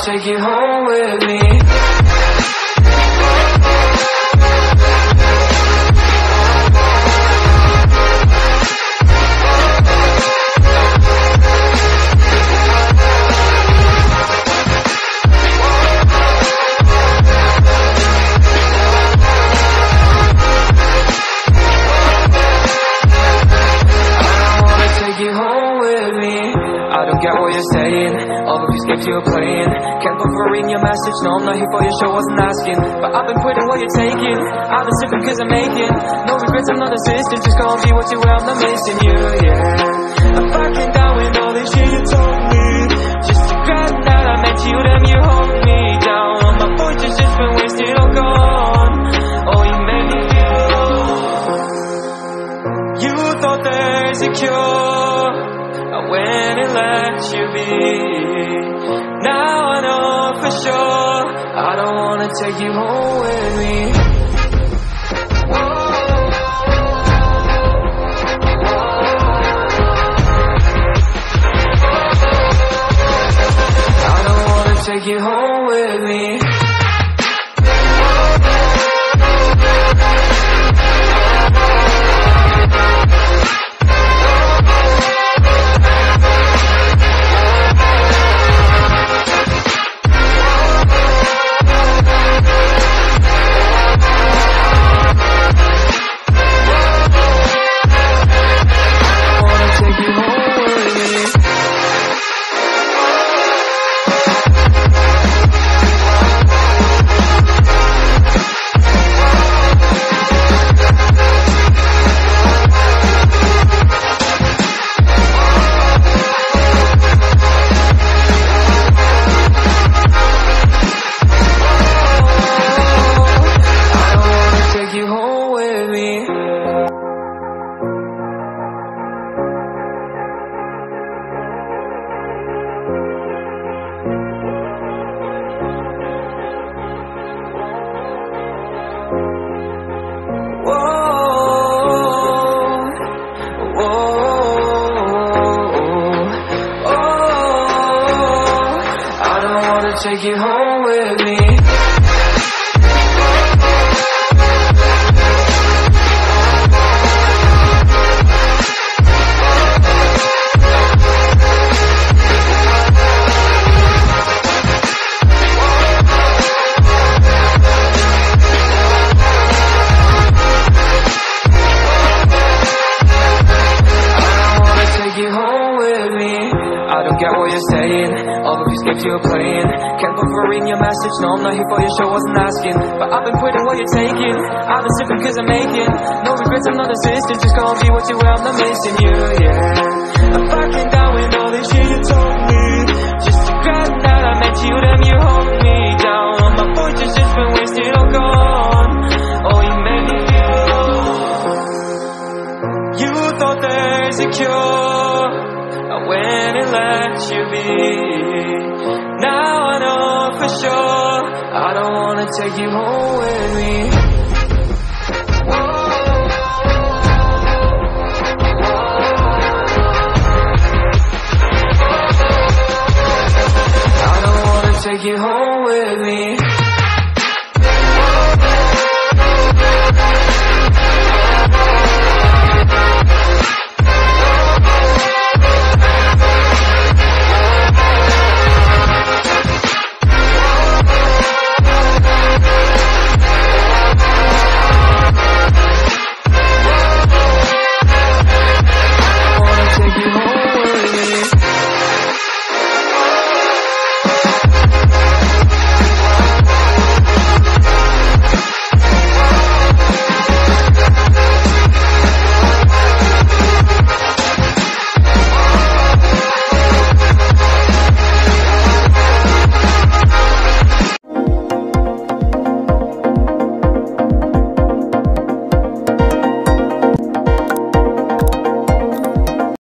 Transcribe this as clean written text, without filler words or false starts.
take you home with me. Get what you're saying, all of these games you're playing. Can't go for reading your message, no I'm not here for your show, wasn't asking. But I've been putting what you're taking, I've been sipping cause I'm making no regrets, I'm not assistant, just gonna be what you were, I'm not missing you, yeah. I'm backing down with all this shit you told me, just to grab that I met you, then you hold me down. All my fortune's just been wasted, all gone. Oh, you made me feel you thought there's a cure, I went and let you be. Now I know for sure I don't wanna take you home with me. I don't wanna take you home with me. Take you home with me. Get what you're saying, all of these games you're playing. Can't go for reading your message, no I'm not here for your show, wasn't asking. But I've been putting what you're taking, I've been sipping cause I'm making no regrets, I'm not assistant, just gonna be what you were, I'm not missing you, yeah. I'm backing down with all this shit you told me, just to grab that I met you, then you hold me down. All my fortune's just been wasted, all gone. Oh, you made me feel you thought there's a cure, I went and let you be. Now I know for sure I don't wanna take you home